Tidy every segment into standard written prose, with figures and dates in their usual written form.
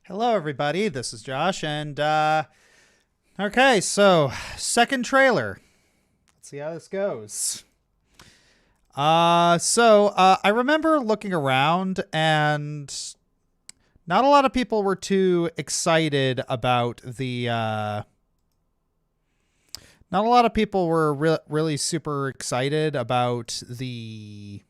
Hello, everybody. This is Josh, and okay, so second trailer. Let's see how this goes. I remember looking around, and not a lot of people were too excited about the. Not a lot of people were really super excited about the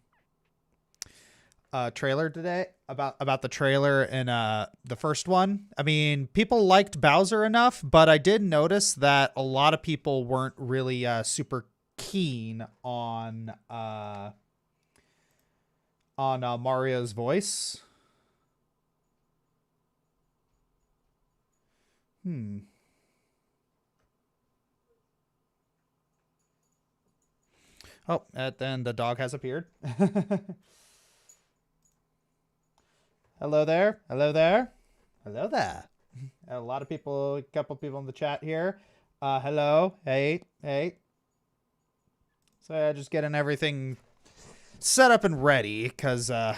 trailer today, about the trailer and the first one. I mean, people liked Bowser enough, but I did notice that a lot of people weren't really super keen on Mario's voice. Hmm. Oh, and then the dog has appeared. Hello there. Hello there. Hello there. A lot of people, a couple people in the chat here. Hello. Hey. Hey. So just getting everything set up and ready because, yeah,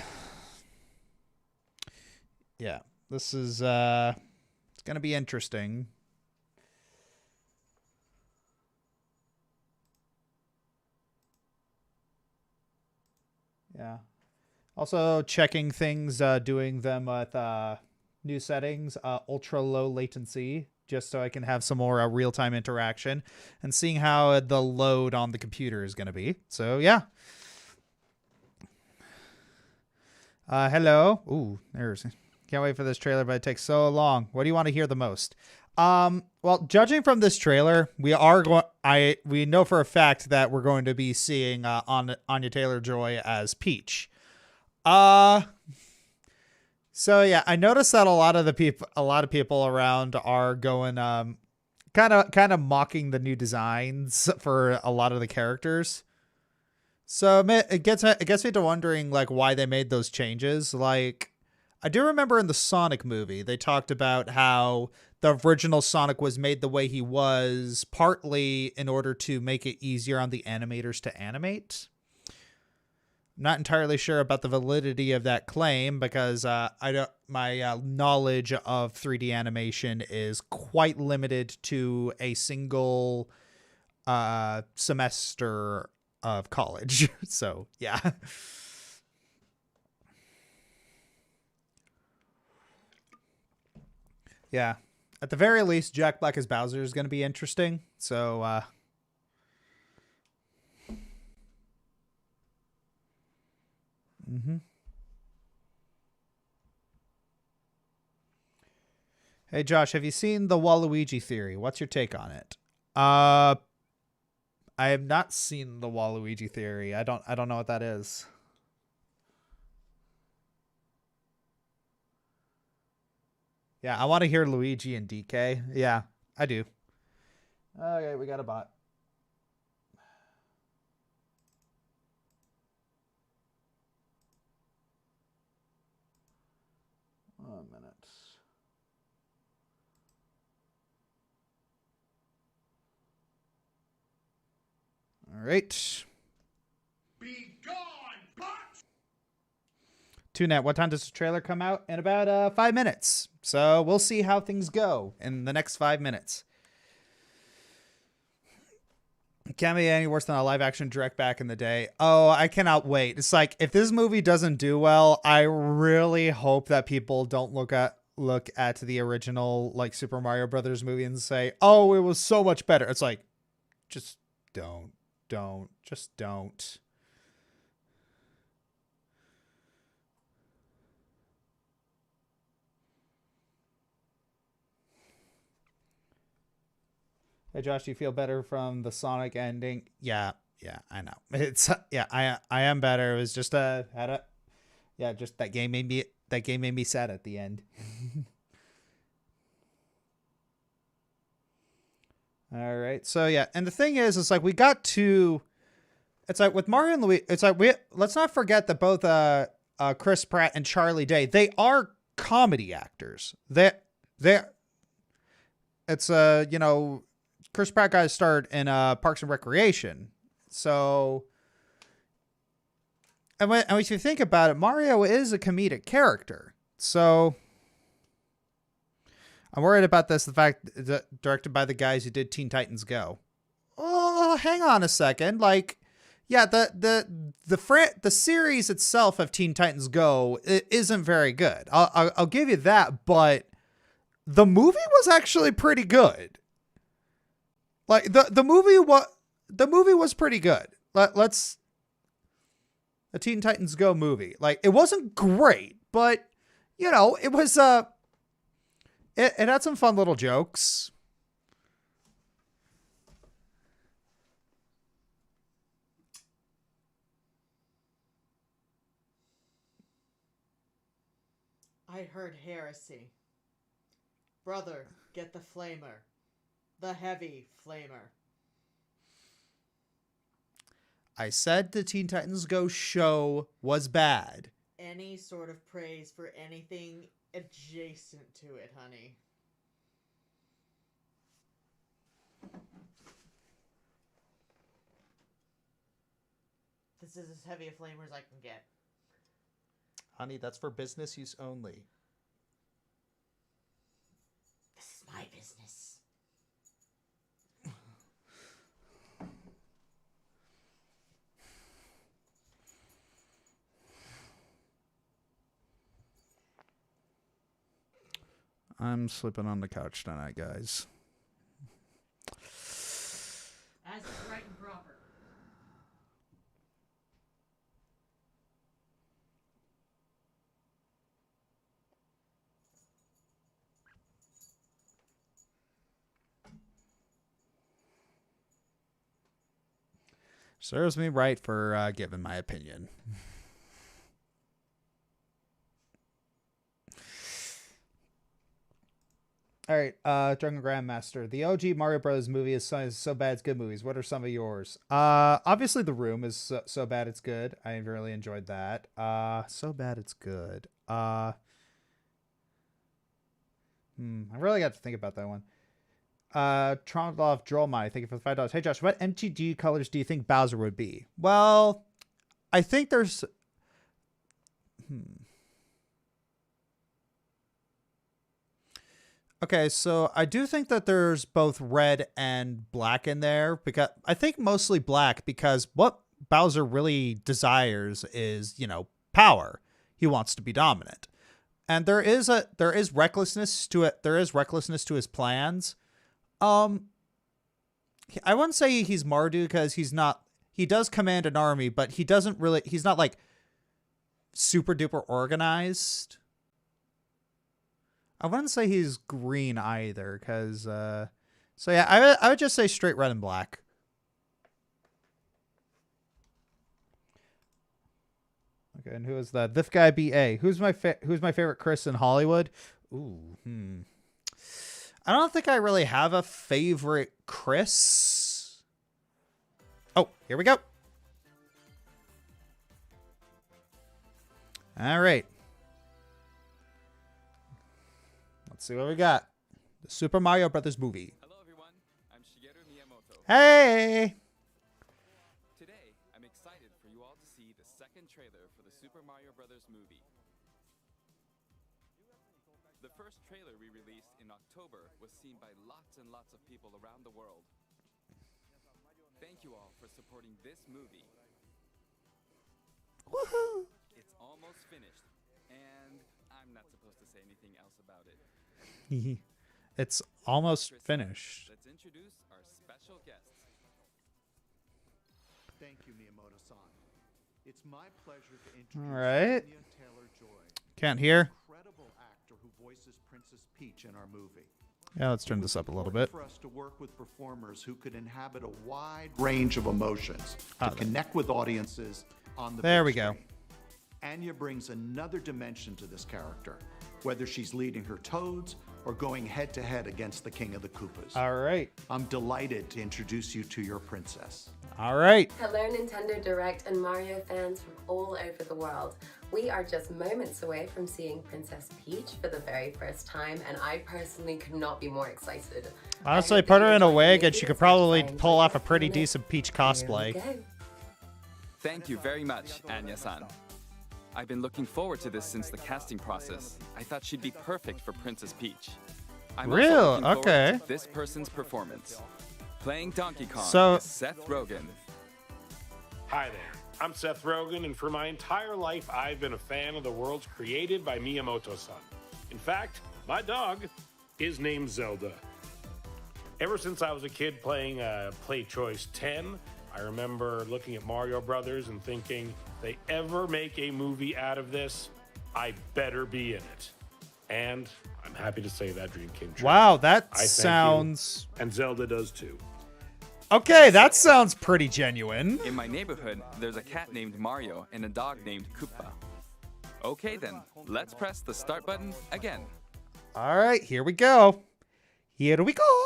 this is, it's going to be interesting. Yeah. Also checking things, doing them with new settings, ultra low latency, just so I can have some more real-time interaction and seeing how the load on the computer is going to be. So, yeah. Hello. Ooh, there's... Can't wait for this trailer, but it takes so long. What do you want to hear the most? Well, judging from this trailer, we know for a fact that we're going to be seeing Anya Taylor-Joy as Peach. So yeah, I noticed that a lot of people around are going kind of mocking the new designs for a lot of the characters. So it gets me to wondering like why they made those changes. Like I do remember in the Sonic movie, they talked about how the original Sonic was made the way he was partly in order to make it easier on the animators to animate. Not entirely sure about the validity of that claim because my knowledge of 3D animation is quite limited to a single semester of college. So, yeah. Yeah. At the very least, Jack Black as Bowser is going to be interesting. So, Hey Josh, have you seen the Waluigi theory? What's your take on it? Uh I have not seen the Waluigi theory. I don't know what that is. Yeah, I want to hear Luigi and DK. Yeah, I do. Okay, we got a bot. 1 minute. All right. Be gone, bot! TuneNet, what time does the trailer come out? In about 5 minutes. So we'll see how things go in the next 5 minutes. It can't be any worse than a live action direct back in the day. Oh, I cannot wait. It's like if this movie doesn't do well, I really hope that people don't look at the original like Super Mario Brothers movie and say, "Oh, it was so much better." It's like just don't. Hey Josh, do you feel better from the Sonic ending? Yeah, I know. It's yeah, I am better. It was just just that game made me sad at the end. All right. So yeah, and the thing is, it's like we got to. It's like with Mario and Luigi. It's like let's not forget that both Chris Pratt and Charlie Day, they are comedy actors. They it's Chris Pratt got to start in Parks and Recreation. So and when you think about it, Mario is a comedic character. So I'm worried about this. The fact that directed by the guys who did Teen Titans Go. Oh, hang on a second. Like, yeah, the series itself of Teen Titans Go isn't very good. I'll give you that, but the movie was actually pretty good. Like the movie was pretty good. Let's the Teen Titans Go movie. Like, it wasn't great, but you know, it was it had some fun little jokes. I heard heresy. Brother, get the flamer. The heavy flamer. I said the Teen Titans Go show was bad. Any sort of praise for anything adjacent to it, honey. This is as heavy a flamer as I can get. Honey, that's for business use only. This is my business. I'm sleeping on the couch tonight, guys. As is right and proper. Serves me right for giving my opinion. All right, Drunken Grandmaster. The OG Mario Brothers movie is so bad it's good movies. What are some of yours? Obviously The Room is so bad it's good. I really enjoyed that. So bad it's good. I really got to think about that one. Trondolf Drollmai, thank you for the $5. Hey Josh, what MTG colors do you think Bowser would be? Well, I think there's Okay, so I do think that there's both red and black in there, because I think mostly black, because what Bowser really desires is, you know, power. He wants to be dominant. And there is recklessness to it. There is recklessness to his plans. I wouldn't say he's Mardu, because he does command an army, but he's not like super duper organized. I wouldn't say he's green either, because, so yeah, I would just say straight red and black. Okay, and who is that? This guy BA. Who's my favorite Chris in Hollywood? Ooh, I don't think I really have a favorite Chris. Oh, here we go. All right. Let's see what we got. The Super Mario Brothers movie. Hello everyone, I'm Shigeru Miyamoto. Hey! Today, I'm excited for you all to see the second trailer for the Super Mario Brothers movie. The first trailer we released in October was seen by lots and lots of people around the world. Thank you all for supporting this movie. Woohoo! It's almost finished, and I'm not supposed to say anything else about it. It's almost finished. Let's introduce our special guests. Thank you, Miyamoto-san. It's my pleasure to introduce All right. Anya Taylor-Joy, Can't hear. incredible actor who voices Princess Peach in our movie. Yeah, let's turn this up a little bit. For us to work with performers who could inhabit a wide range of emotions to connect with audiences on the There big we go. screen. Anya brings another dimension to this character, whether she's leading her Toads or going head-to-head against the King of the Koopas. All right. I'm delighted to introduce you to your princess. All right. Hello, Nintendo Direct and Mario fans from all over the world. We are just moments away from seeing Princess Peach for the very first time, and I personally could not be more excited. Honestly, put her in a wig and she could probably pull off a pretty decent Peach cosplay. Thank you very much, Anya-san. I've been looking forward to this since the casting process. I thought she'd be perfect for Princess Peach. I'm Real? also looking forward Okay. to this person's performance. Playing Donkey Kong So- is Seth Rogen. Hi there, I'm Seth Rogen, and for my entire life, I've been a fan of the worlds created by Miyamoto-san. In fact, my dog is named Zelda. Ever since I was a kid playing Play Choice 10, I remember looking at Mario Brothers and thinking, if they ever make a movie out of this, I better be in it. And I'm happy to say that dream came true. Wow, that I thank you. sounds... And Zelda does too. Okay, that sounds pretty genuine. In my neighborhood, there's a cat named Mario and a dog named Koopa. Okay then, let's press the start button again. All right, here we go. Here we go.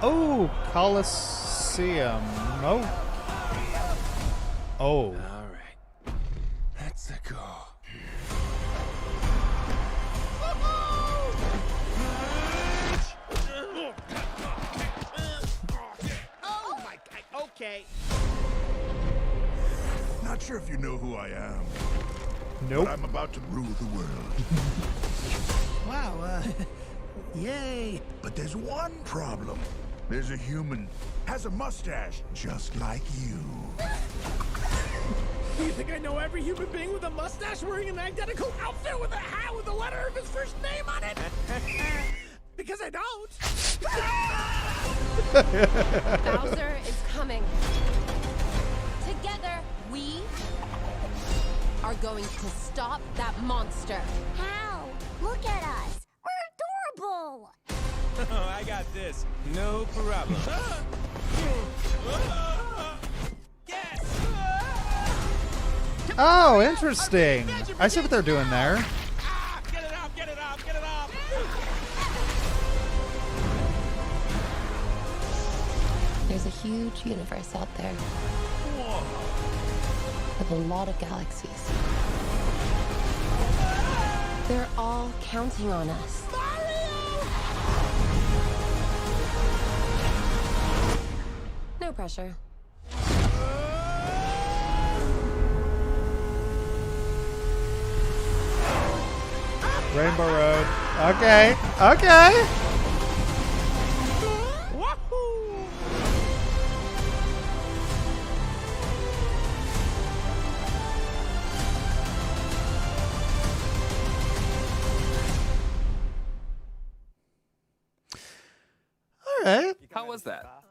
Oh, Coliseum. Oh. Oh. All right. Let's go. Oh my god, okay. Not sure if you know who I am, Nope. but I'm about to rule the world. Wow, yay. But there's one problem. There's a human, has a mustache, just like you. You think I know every human being with a mustache wearing an identical outfit with a hat with the letter of his first name on it? Because I don't. Bowser is coming. Together, we are going to stop that monster. How? Look at us. We're adorable. Oh, I got this. No problem. Yes! Oh, interesting. I see what they're doing there. Get it off, get it off, get it off! There's a huge universe out there with a lot of galaxies. They're all counting on us. No pressure. Rainbow Road. Okay. Okay. Wahoo! All right. How was that?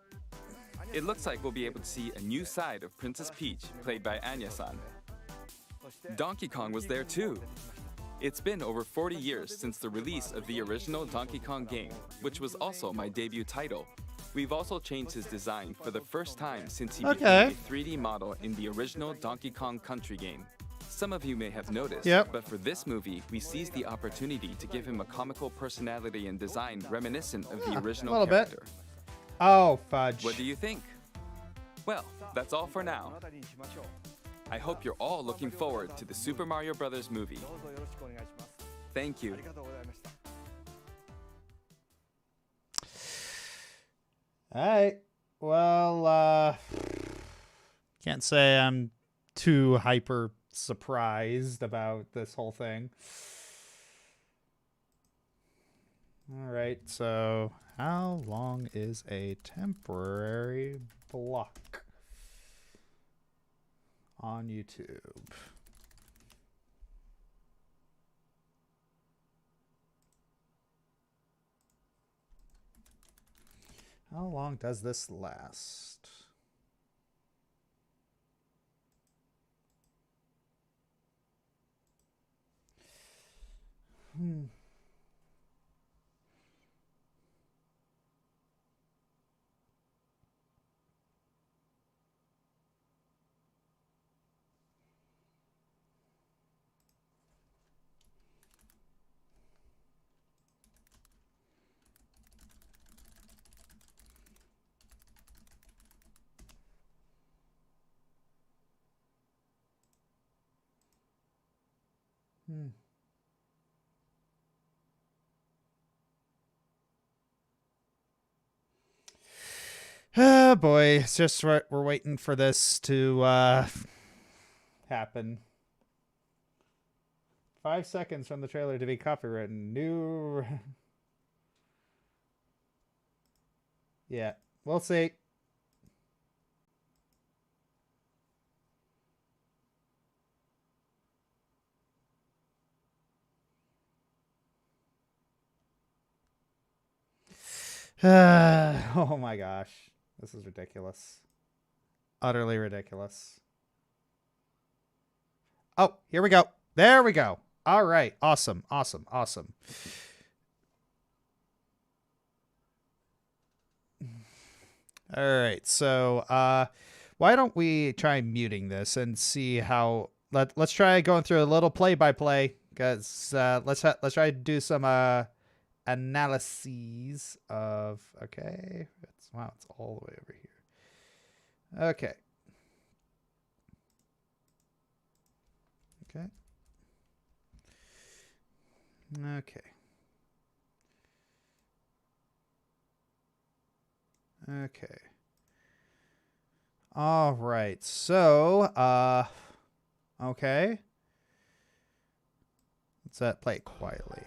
It looks like we'll be able to see a new side of Princess Peach, played by Anya-san. Donkey Kong was there too. It's been over 40 years since the release of the original Donkey Kong game, which was also my debut title. We've also changed his design for the first time since he became a 3D model in the original Donkey Kong Country game. Some of you may have noticed, but for this movie, we seized the opportunity to give him a comical personality and design reminiscent of the original little bit. character. Oh, fudge. What do you think? Well, that's all for now. I hope you're all looking forward to the Super Mario Bros. Movie. Thank you. All right. Well, can't say I'm too hyper surprised about this whole thing. All right. So, how long is a temporary block on YouTube? How long does this last? Oh boy, it's just we're waiting for this to happen. 5 seconds from the trailer to be copywritten. New. Yeah, we'll see. Oh my gosh. This is ridiculous. Utterly ridiculous. Oh, here we go. There we go. All right. Awesome. Awesome. Awesome. All right. So, why don't we try muting this and see how let's try going through a little play by play, because let's try to do some analyses of, okay. Wow, it's all the way over here. Okay. Okay. Okay. Okay. All right. So, okay. Let's play it quietly.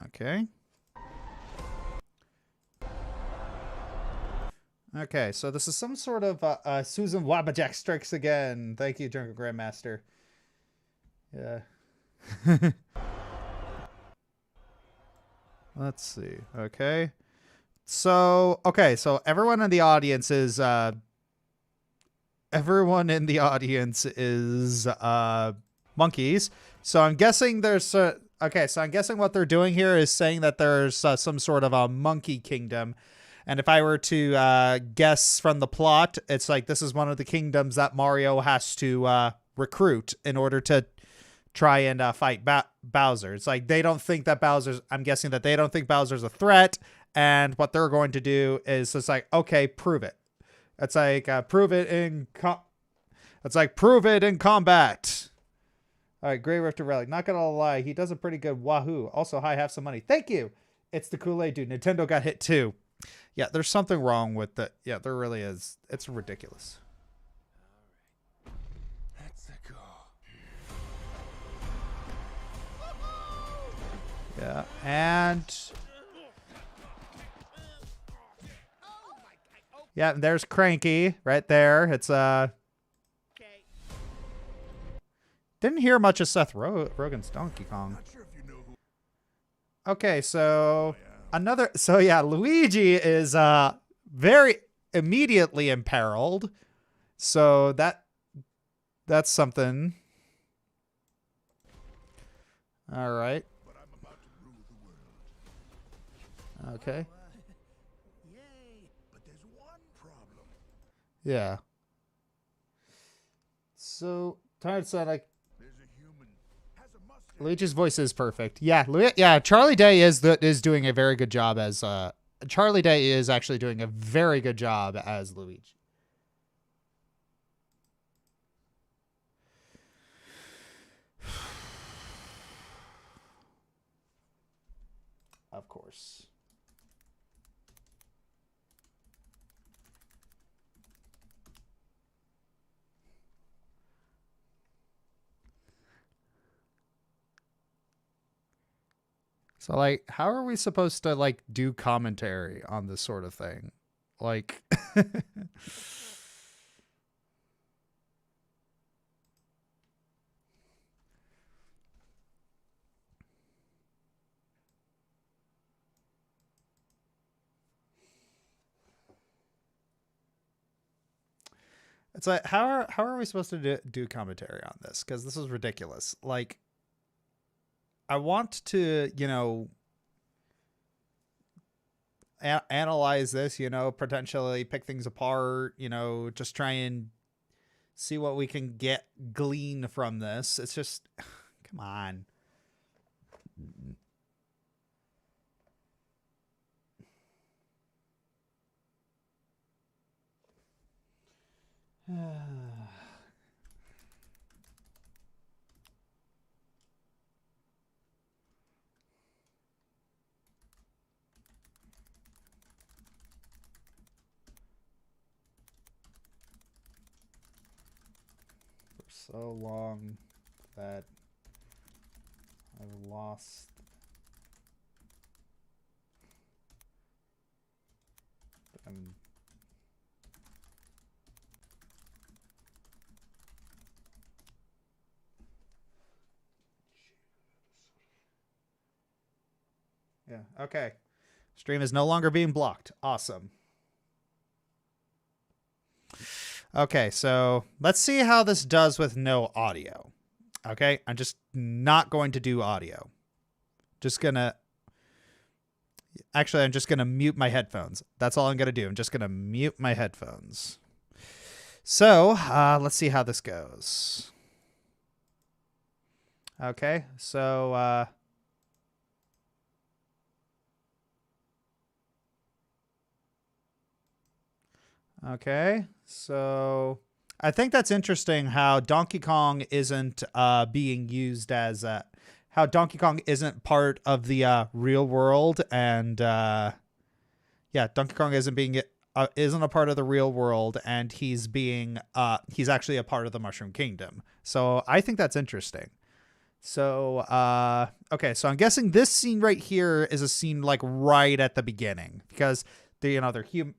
Okay. Okay, so this is some sort of Susan Wabajack Strikes Again. Thank you, Jungle Grandmaster. Yeah. Let's see. Okay. So, okay, so everyone in the audience is monkeys. So I'm guessing there's okay, so I'm guessing what they're doing here is saying that there's some sort of a monkey kingdom. And if I were to guess from the plot, it's like this is one of the kingdoms that Mario has to recruit in order to try and fight Bowser. It's like they don't think that Bowser's, I'm guessing that they don't think Bowser's a threat. And what they're going to do is it's like, okay, prove it. It's like, prove it in combat. All right, Grey Rifter Relic. Not going to lie, he does a pretty good wahoo. Also, hi, have some money. Thank you. It's the Kool-Aid dude. Nintendo got hit too. Yeah, there's something wrong with it. Yeah, there really is. It's ridiculous. That's the goal. Yeah, and yeah, and there's Cranky right there. It's didn't hear much of Seth Rogen's Donkey Kong. Okay, so Luigi is very immediately imperiled. So that's something. All right. Okay. Yeah. So tired said like Luigi's voice is perfect. Yeah, Charlie Day is doing a very good job as Charlie Day is actually doing a very good job as Luigi. Of course. So, like, how are we supposed to, like, do commentary on this sort of thing? Like... It's like, how are we supposed to do commentary on this? Because this is ridiculous. Like... I want to, analyze this, potentially pick things apart, just try and see what we can glean from this. It's just, come on. so long that I've lost. Yeah, okay. Stream is no longer being blocked. Awesome. Okay, so let's see how this does with no audio. Okay, I'm just not going to do audio. Just gonna... Actually, I'm just gonna mute my headphones. That's all I'm gonna do. I'm just gonna mute my headphones. So, let's see how this goes. Okay, so... Okay, so I think that's interesting how Donkey Kong isn't being used as how Donkey Kong isn't part of the real world, and yeah, Donkey Kong isn't a part of the real world, and he's actually a part of the Mushroom Kingdom. So I think that's interesting. So okay, so I'm guessing this scene right here is a scene like right at the beginning because they're human.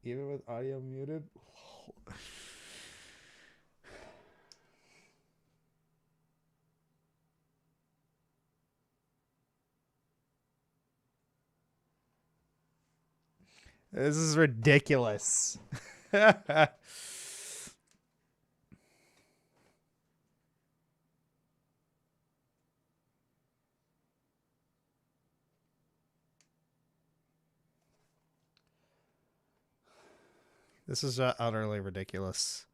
Even with audio muted? This is ridiculous. This is utterly ridiculous.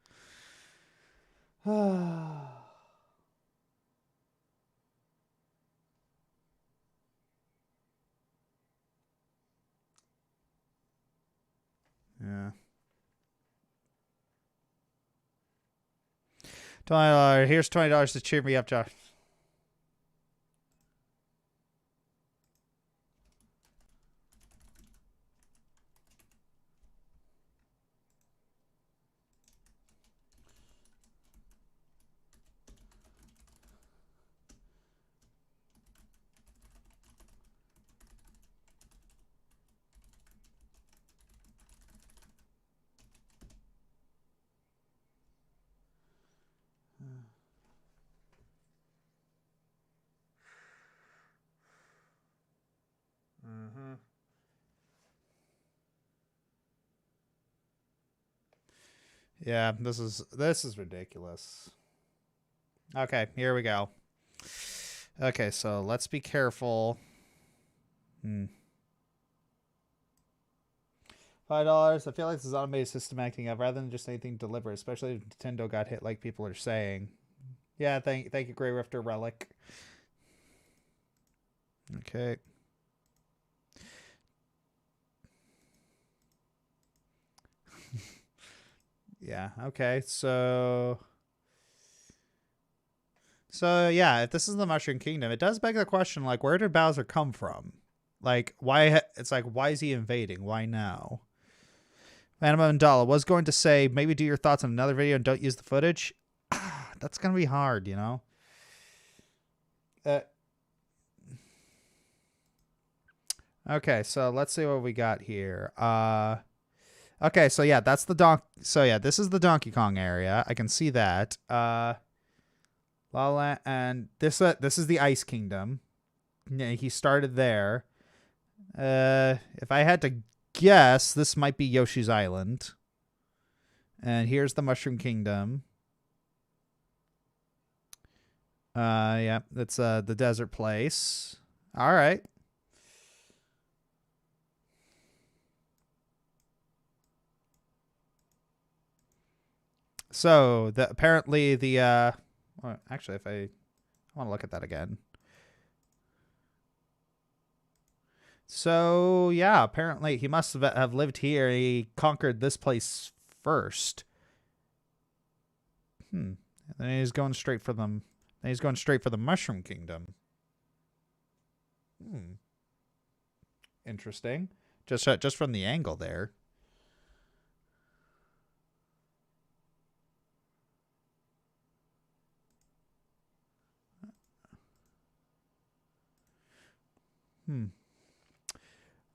Yeah. $20. Here's $20 to cheer me up, Josh. Mm-hmm. Yeah, this is ridiculous. Okay, here we go. Okay, so let's be careful. $5. I feel like this is automated system acting up rather than just anything deliberate, especially if Nintendo got hit like people are saying. Yeah, thank you, Grey Rifter Relic. Okay. Yeah, okay, so yeah, if this is the Mushroom Kingdom, it does beg the question, like, where did Bowser come from? Like, why? It's like, why is he invading? Why now? Phantom Mandala was going to say, maybe do your thoughts on another video and don't use the footage. That's going to be hard, you know? Okay, so let's see what we got here. Okay, so yeah, that's the this is the Donkey Kong area. I can see that. La La, and this is the Ice Kingdom. Yeah, he started there. If I had to guess, this might be Yoshi's Island. And here's the Mushroom Kingdom. Yeah, that's the desert place. All right. So apparently the well, actually, if I want to look at that again. So, yeah, apparently he must have lived here. He conquered this place first. And then he's going straight for them. Then he's going straight for the Mushroom Kingdom. Interesting. Just from the angle there.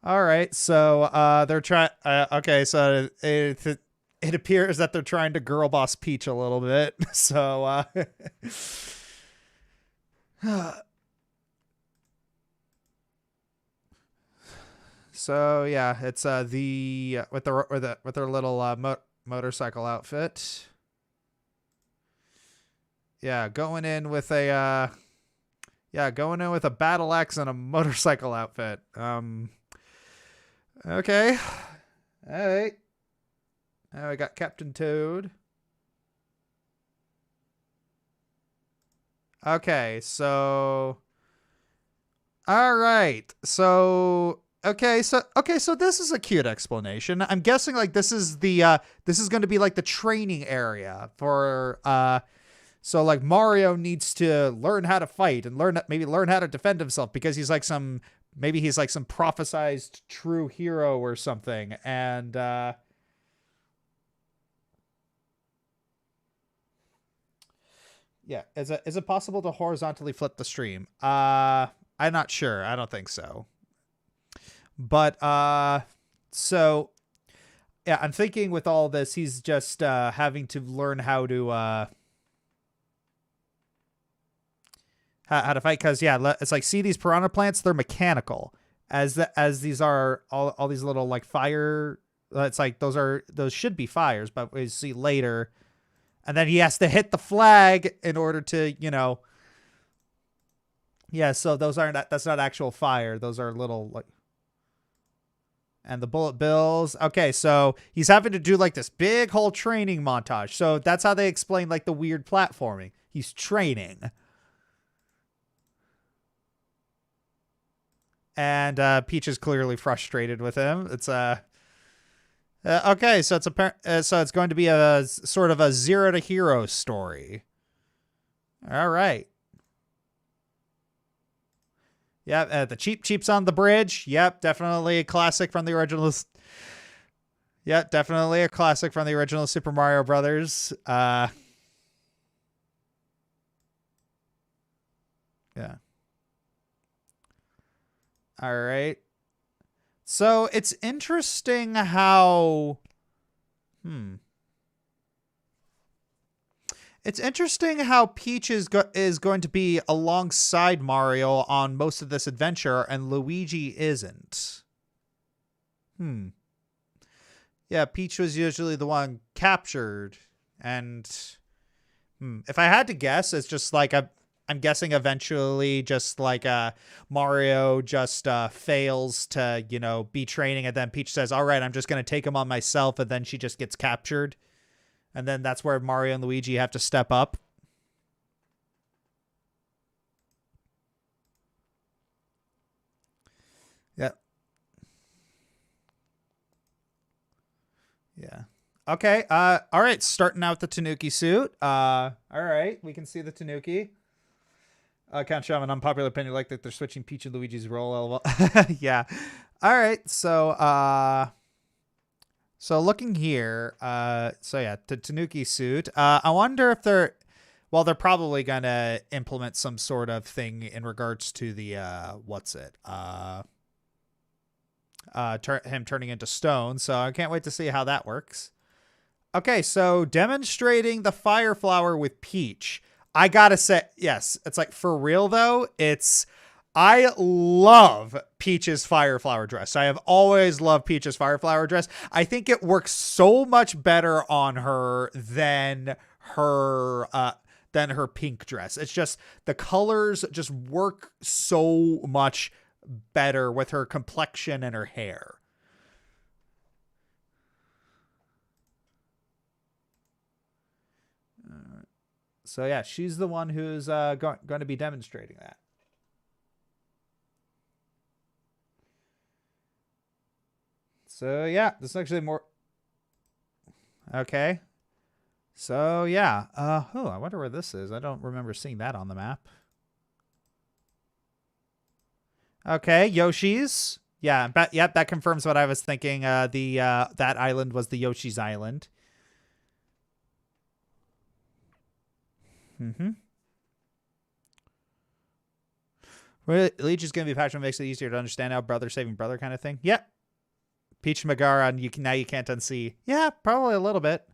All right, so they're trying. Okay, so it appears that they're trying to girl boss Peach a little bit. So, so yeah, it's the with their little motorcycle outfit. Yeah, going in with a battle axe and a motorcycle outfit. Okay. All right. Now we got Captain Toad. Okay, so all right. So so this is a cute explanation. I'm guessing like this is going to be like the training area for so like Mario needs to learn how to fight and learn how to defend himself because he's like some prophesized true hero or something. And yeah, is it possible to horizontally flip the stream? I'm not sure. I don't think so. But so yeah, I'm thinking with all this, he's just having to learn how to fight, because yeah, it's like, see these piranha plants, they're mechanical as these are all these little like fire, it's like those should be fires, but we see later, and then he has to hit the flag in order to, yeah, so that's not actual fire, those are little like, and the bullet bills. Okay, so he's having to do like this big whole training montage, so that's how they explain like the weird platforming. He's training. And Peach is clearly frustrated with him. It's okay, so it's going to be a sort of a zero to hero story. All right. Yeah, the Cheep's on the bridge. Yep, definitely a classic from the original. Yeah, definitely a classic from the original Super Mario Brothers. Yeah. All right. So it's interesting how, It's interesting how Peach is going to be alongside Mario on most of this adventure, and Luigi isn't. Yeah, Peach was usually the one captured, and if I had to guess, it's just like I'm guessing eventually just like Mario just fails to, be training, and then Peach says, all right, I'm just going to take him on myself, and then she just gets captured. And then that's where Mario and Luigi have to step up. Yeah. Yeah. Okay. All right. Starting out the Tanuki suit. All right. We can see the Tanuki. Can't show an unpopular opinion like that they're switching Peach and Luigi's role. Yeah. All right. So looking here, so yeah, the Tanuki suit. I wonder if they're probably gonna implement some sort of thing in regards to the him turning into stone. So I can't wait to see how that works. Okay, so demonstrating the fire flower with Peach. I gotta say, yes, it's like, for real though, I love Peach's fire flower dress. I have always loved Peach's fire flower dress. I think it works so much better on her than her pink dress. It's just the colors just work so much better with her complexion and her hair. So yeah, she's the one who's going to be demonstrating that. So yeah, this is actually more. Okay. So yeah. I wonder where this is. I don't remember seeing that on the map. Okay, Yoshi's. Yeah, yep, that confirms what I was thinking. That island was the Yoshi's Island. Mm-hmm. Leech is going to be passionate, makes it easier to understand how brother saving brother kind of thing. Yep. Peach Megara, and now you can't unsee. Yeah, probably a little bit.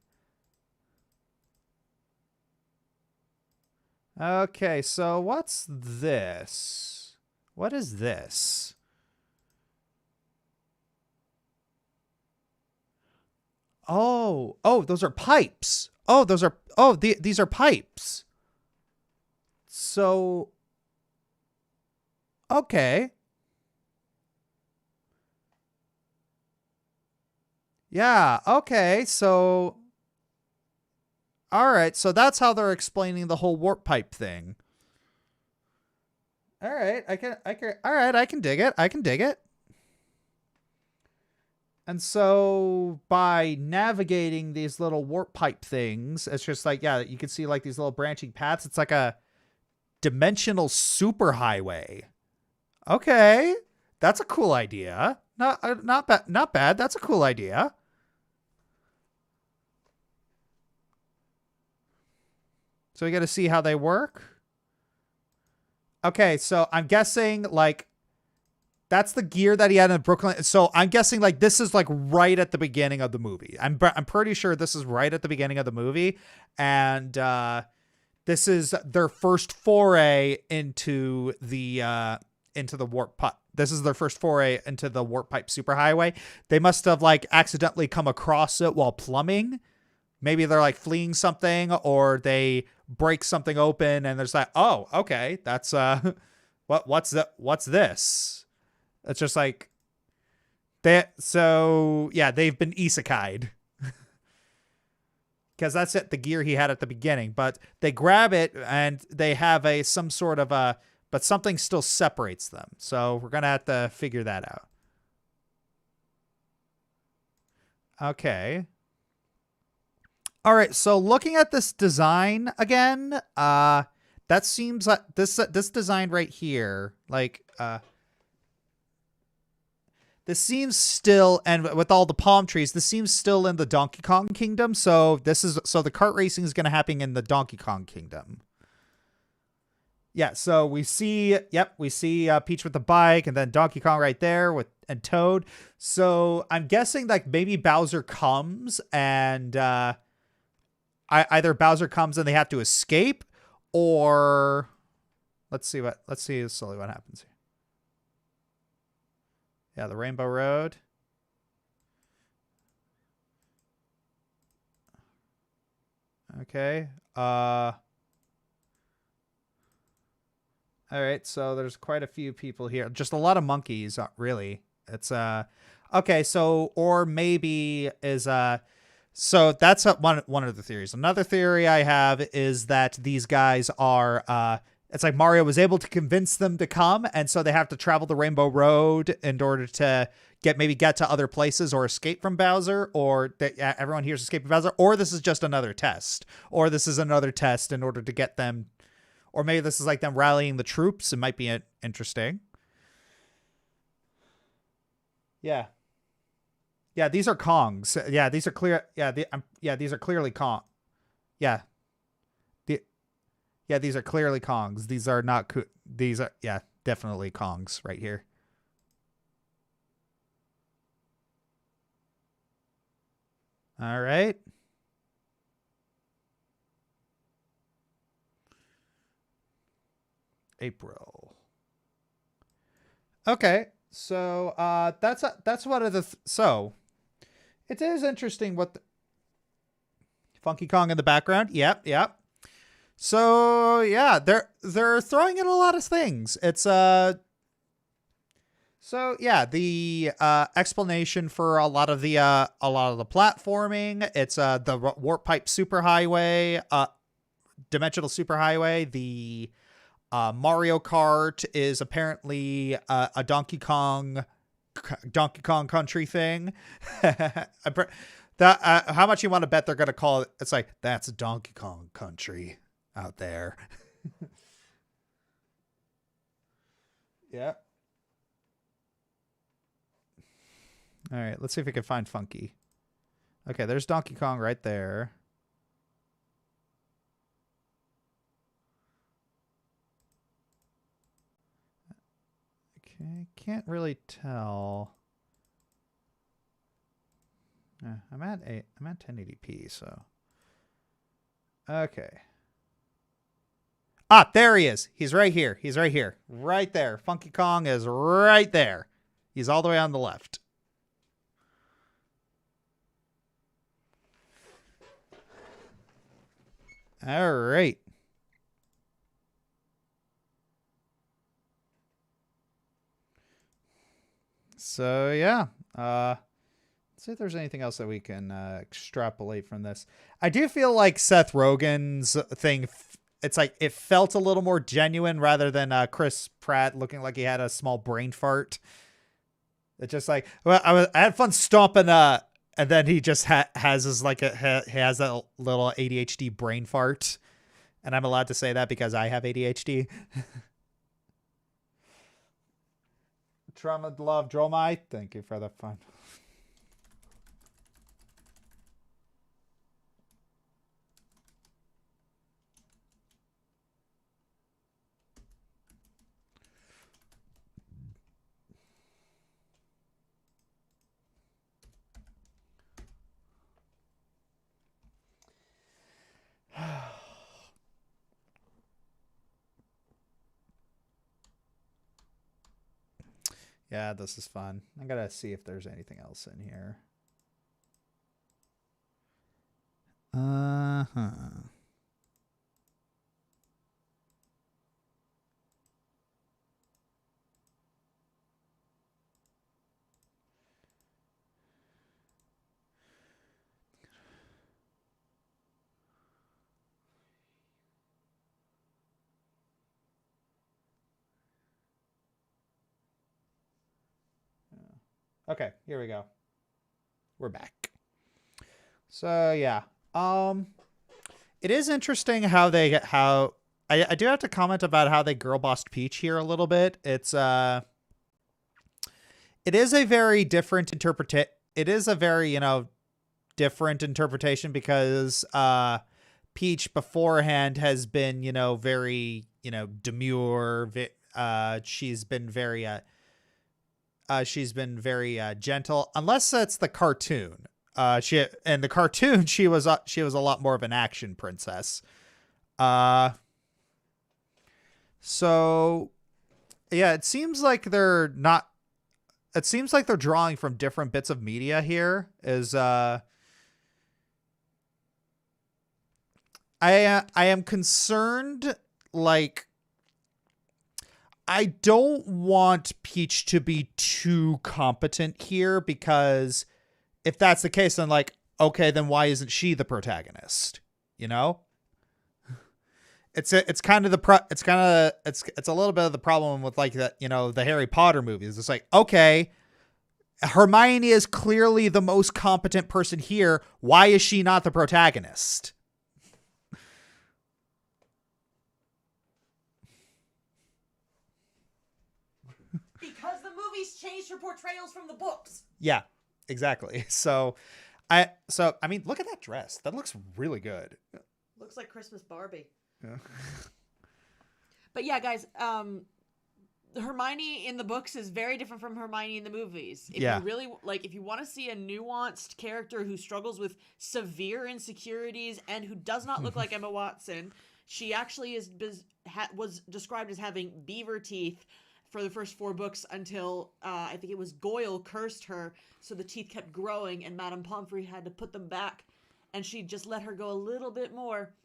Okay, so what's this? What is this? Oh, those are pipes. These are pipes. So, okay. Yeah, okay, so... Alright, so that's how they're explaining the whole warp pipe thing. Alright, I can dig it. I can dig it. And so by navigating these little warp pipe things, it's just like, yeah, you can see like these little branching paths. It's like a dimensional superhighway. Okay. That's a cool idea. Not bad. That's a cool idea. So we got to see how they work. Okay, so I'm guessing like that's the gear that he had in Brooklyn. So I'm guessing like this is like right at the beginning of the movie. I'm pretty sure this is right at the beginning of the movie, and this is their first foray into the warp pipe. This is their first foray into the warp pipe superhighway. They must have like accidentally come across it while plumbing. Maybe they're like fleeing something, or they break something open and there's like, oh, okay, that's what's this? It's just like so yeah, they've been isekai'd. Because that's it, the gear he had at the beginning. But they grab it and they have some sort of but something still separates them. So we're gonna have to figure that out. Okay. All right, so looking at this design again, that seems like this design right here, like this seems still, and with all the palm trees, this seems still in the Donkey Kong Kingdom. So the kart racing is going to happen in the Donkey Kong Kingdom. Yeah, so we see Peach with the bike, and then Donkey Kong right there and Toad. So I'm guessing like maybe Bowser comes and either Bowser comes and they have to escape, or let's see slowly what happens here. Yeah, the Rainbow Road. Okay. All right, so there's quite a few people here. Just a lot of monkeys, really. It's okay, so or maybe is so that's one of the theories. Another theory I have is that these guys are it's like Mario was able to convince them to come, and so they have to travel the Rainbow Road in order to get to other places or escape from Bowser, or that everyone here is escaping Bowser, or this is just another test, or this is another test in order to get them, or maybe this is like them rallying the troops. It might be interesting. Yeah. Yeah, these are Kongs. Yeah, these are clear. Yeah, these are clearly Kong. Yeah. Yeah, these are clearly Kongs. These are not. These are definitely Kongs right here. All right. April. Okay, so that's one of the so. It is interesting what the Funky Kong in the background. Yep. So yeah, they're throwing in a lot of things. It's so yeah, the explanation for a lot of the platforming. It's the warp pipe superhighway, dimensional superhighway. The Mario Kart is apparently a Donkey Kong Donkey Kong Country thing. How much you want to bet they're gonna call it? It's like, that's Donkey Kong Country out there. Yeah. All right, let's see if we can find Funky. Okay, there's Donkey Kong right there. Okay, can't really tell. I'm at 1080p, so. Okay. Ah, there he is. He's right here. He's right here. Right there. Funky Kong is right there. He's all the way on the left. All right. So, yeah. Let's see if there's anything else that we can extrapolate from this. I do feel like Seth Rogen's thing, it's like it felt a little more genuine rather than Chris Pratt looking like he had a small brain fart. It's just like, well, I had fun stomping, and then he just has his he has that little ADHD brain fart, and I'm allowed to say that because I have ADHD. Trauma Love Dromite, thank you for the fun. Yeah, this is fun. I gotta see if there's anything else in here. Okay, here we go. We're back. So yeah, it is interesting how I do have to comment about how they girl bossed Peach here a little bit. It is a very different It is a very different interpretation because Peach beforehand has been very demure. She's been very gentle, unless that's the cartoon. She was a lot more of an action princess. So yeah, it seems like they're drawing from different bits of media here. I am concerned, like, I don't want Peach to be too competent here, because if that's the case, then okay, then why isn't she the protagonist? It's a little bit of the problem with the Harry Potter movies. It's like, okay, Hermione is clearly the most competent person here. Why is she not the protagonist? Because the movies changed her portrayals from the books. Yeah, exactly. So I mean, look at that dress. That looks really good. Looks like Christmas Barbie. Yeah. But yeah, guys, Hermione in the books is very different from Hermione in the movies. If you really if you want to see a nuanced character who struggles with severe insecurities and who does not look like Emma Watson, she actually was described as having beaver teeth for the first 4 books until I think it was Goyle cursed her, so the teeth kept growing, and Madame Pomfrey had to put them back, and she just let her go a little bit more,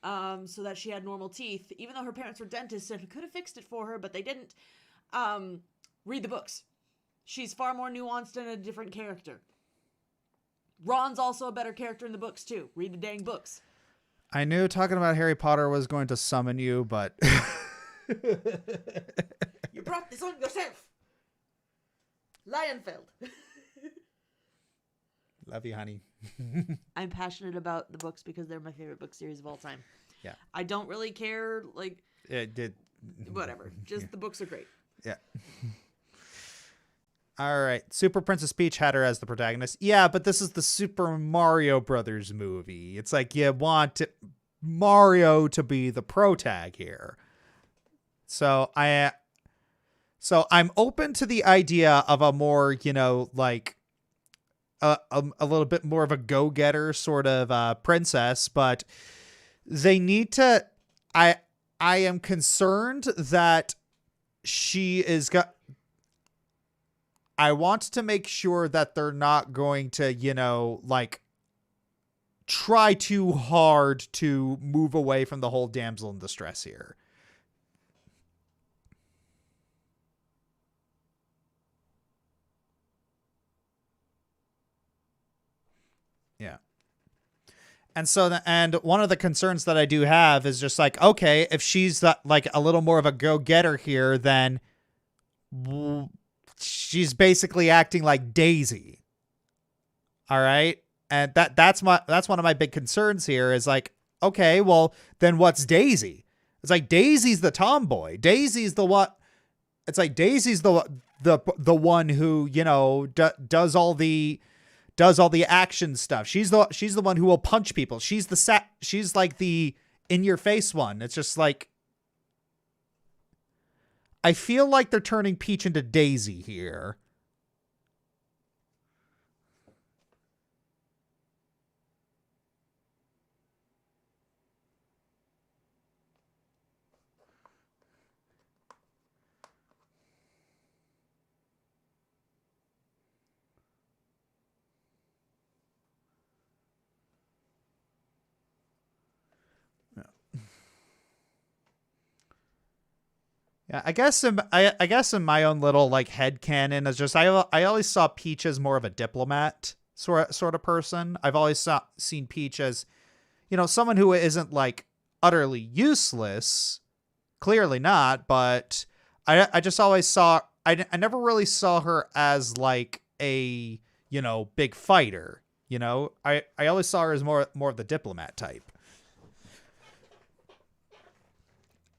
so that she had normal teeth, even though her parents were dentists and could have fixed it for her, but they didn't. Read the books. She's far more nuanced and a different character. Ron's also a better character in the books too. Read the dang books. I knew talking about Harry Potter was going to summon you, but you brought this on yourself. Lionfeld. Love you, honey. I'm passionate about the books because they're my favorite book series of all time. Yeah. I don't really care, like... It did. Whatever. Just the books are great. Yeah. All right. Super Princess Peach had her as the protagonist. Yeah, but this is the Super Mario Brothers movie. It's like you want Mario to be the protag here. So I'm open to the idea of a more, like a little bit more of a go-getter sort of princess, but they need to. I am concerned that she is got. I want to make sure that they're not going to, like, try too hard to move away from the whole damsel in distress here. Yeah. And so, and one of the concerns that I do have is just like, okay, if she's like a little more of a go-getter here, then she's basically acting like Daisy. All right. And that's one of my big concerns here is like, okay, well then what's Daisy? It's like Daisy's the tomboy. Daisy's the what? It's like Daisy's the one who, does all the action stuff. She's the one who will punch people. She's like the in your face one. It's just like, I feel like they're turning Peach into Daisy here. Yeah, I guess in my own little like headcanon is just I always saw Peach as more of a diplomat sort of person. I've always seen Peach as, someone who isn't like utterly useless, clearly not, but I just always saw I never really saw her as like a, big fighter. I always saw her as more of the diplomat type.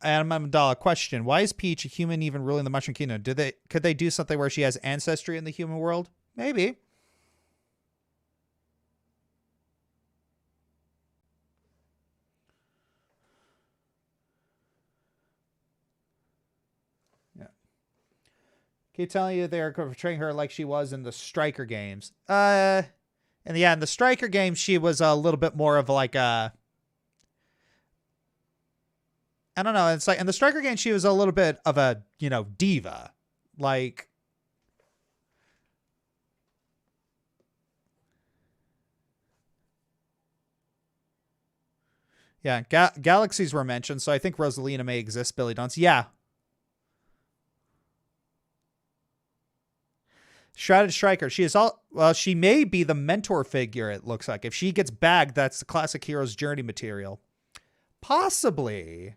Adam Amidala, question: why is Peach a human even ruling the Mushroom Kingdom? Could they do something where she has ancestry in the human world? Maybe. Yeah. Keep telling you they're portraying her like she was in the Striker games. In the Striker games, she was a little bit more of like a. I don't know. It's like in the Striker game, she was a little bit of a, diva. Like, yeah, galaxies were mentioned, so I think Rosalina may exist. Billy Dunce, yeah. Shrouded Striker, she may be the mentor figure. It looks like if she gets bagged, that's the classic hero's journey material. Possibly.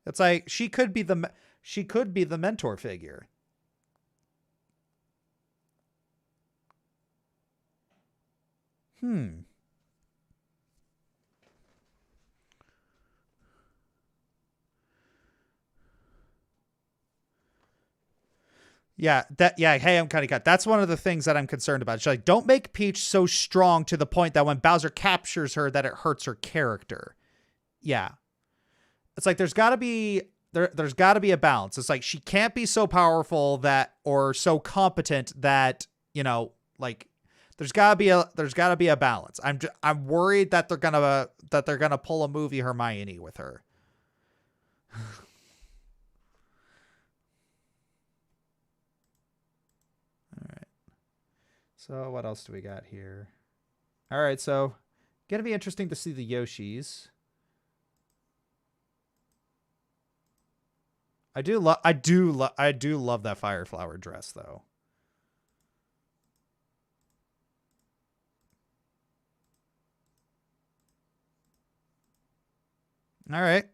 It's like she could be the mentor figure. Yeah, hey, I'm kind of cut. That's one of the things that I'm concerned about. It's like, don't make Peach so strong to the point that when Bowser captures her that it hurts her character. Yeah. It's like there's got to be a balance. It's like she can't be so powerful or so competent that, like there's got to be a balance. I'm worried that they're going to pull a movie Hermione with her. All right. So what else do we got here? All right, so going to be interesting to see the Yoshis. I do love that fire flower dress though. All right.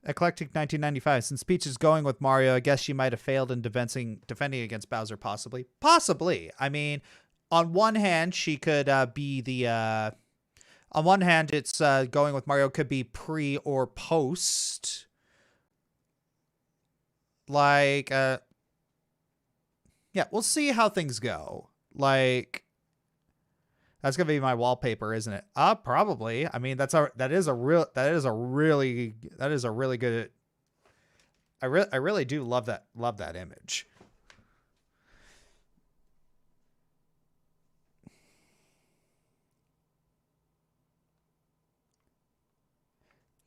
Eclectic 1995. Since Peach is going with Mario, I guess she might have failed in defending against Bowser, possibly. Possibly. I mean, on one hand, she could be the... on one hand, it's going with Mario could be pre or post. Like, yeah, we'll see how things go. Like, that's gonna be my wallpaper, isn't it? Probably. I mean, that is a really good. I really do love that image.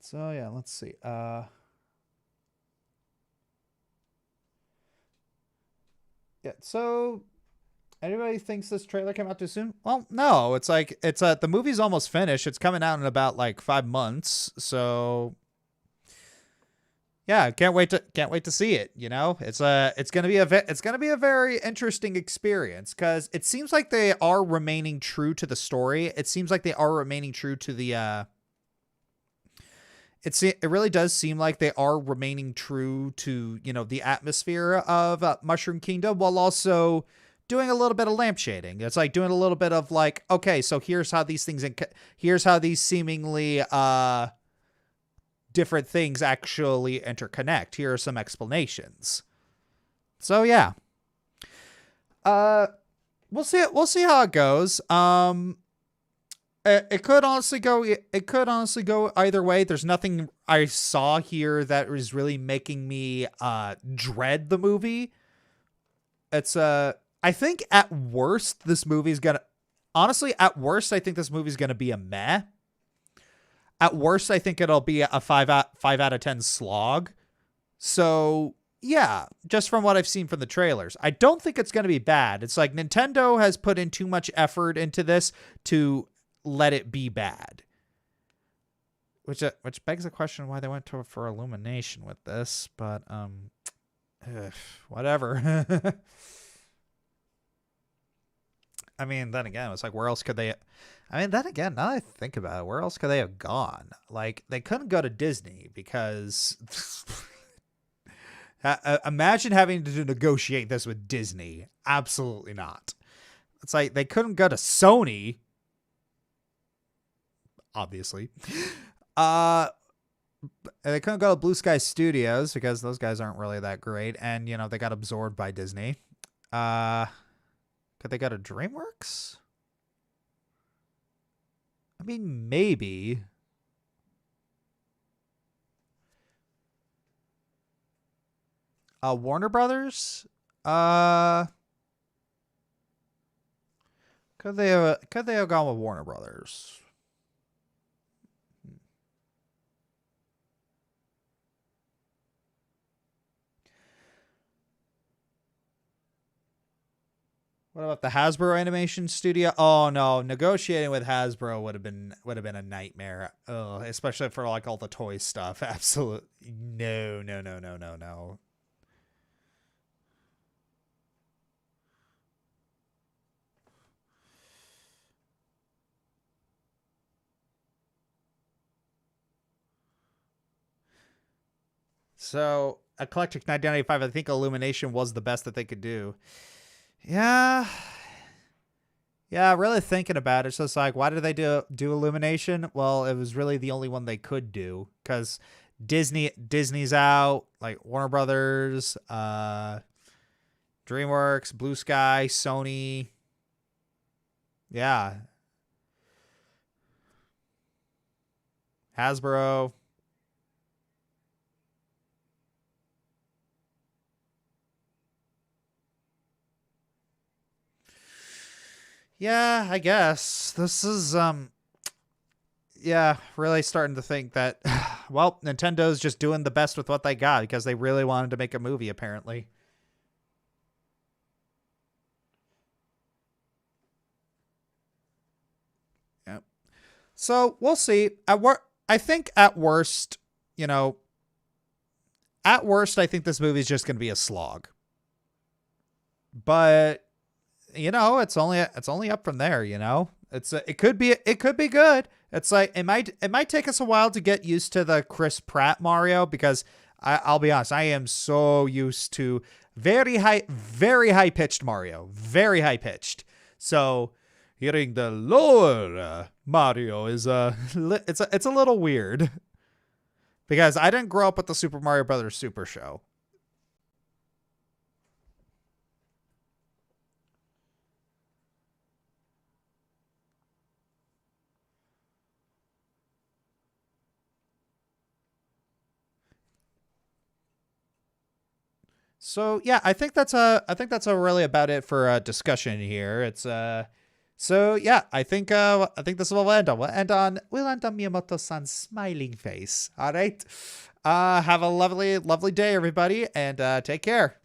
So yeah, let's see. Yeah, so anybody thinks this trailer came out too soon? Well, no. It's like the movie's almost finished. It's coming out in about like 5 months. So yeah, can't wait to see it. You know, it's gonna be a very interesting experience because it seems like they are remaining true to the story. It seems like they are remaining true to the. It really does seem like they are remaining true to, you know, the atmosphere of Mushroom Kingdom while also doing a little bit of lampshading. It's like doing a little bit of like, okay, so here's how these things, here's how these seemingly different things actually interconnect. Here are some explanations. So yeah, we'll see how it goes. It could honestly go either way. There's nothing I saw here that is really making me dread the movie. It's I think at worst this movie's gonna at worst I think this movie's gonna be a meh. At worst I think it'll be a 5 out of 10 slog. So yeah, just from what I've seen from the trailers, I don't think it's gonna be bad. It's like Nintendo has put in too much effort into this to let it be bad, which begs the question why they went for Illumination with this, but whatever. I mean, then again, it's like, where else could they? I mean, then again, now that I think about it, where else could they have gone? Like, they couldn't go to Disney because imagine having to negotiate this with Disney. Absolutely not. It's like they couldn't go to Sony. Obviously. They couldn't go to Blue Sky Studios because those guys aren't really that great. And, you know, they got absorbed by Disney. Could they go to DreamWorks? I mean, maybe. Warner Brothers? Could they have gone with Warner Brothers? What about the Hasbro Animation Studio? Oh no, negotiating with Hasbro would have been a nightmare. Oh, especially for like all the toy stuff. Absolutely no. So, Eclectic 1995, I think Illumination was the best that they could do. Yeah, really thinking about it, it's just like, why did they do Illumination? Well, it was really the only one they could do because Disney's out, like Warner Brothers, DreamWorks, Blue Sky, Sony. Yeah. Hasbro. Yeah, I guess this is, yeah, really starting to think that, well, Nintendo's just doing the best with what they got because they really wanted to make a movie, apparently. Yep. So we'll see. I think at worst, you know, at worst, I think this movie is just going to be a slog. But you know, it's only up from there, you know? it could be good. It's like it might take us a while to get used to the Chris Pratt Mario, because I'll be honest, I am so used to very high pitched Mario, very high pitched. So hearing the lower Mario is it's a little weird, because I didn't grow up with the Super Mario Brothers Super Show. So yeah, I think that's really about it for discussion here. It's so yeah, I think this will end on. We'll end on Miyamoto-san's smiling face. All right. Have a lovely day, everybody, and take care.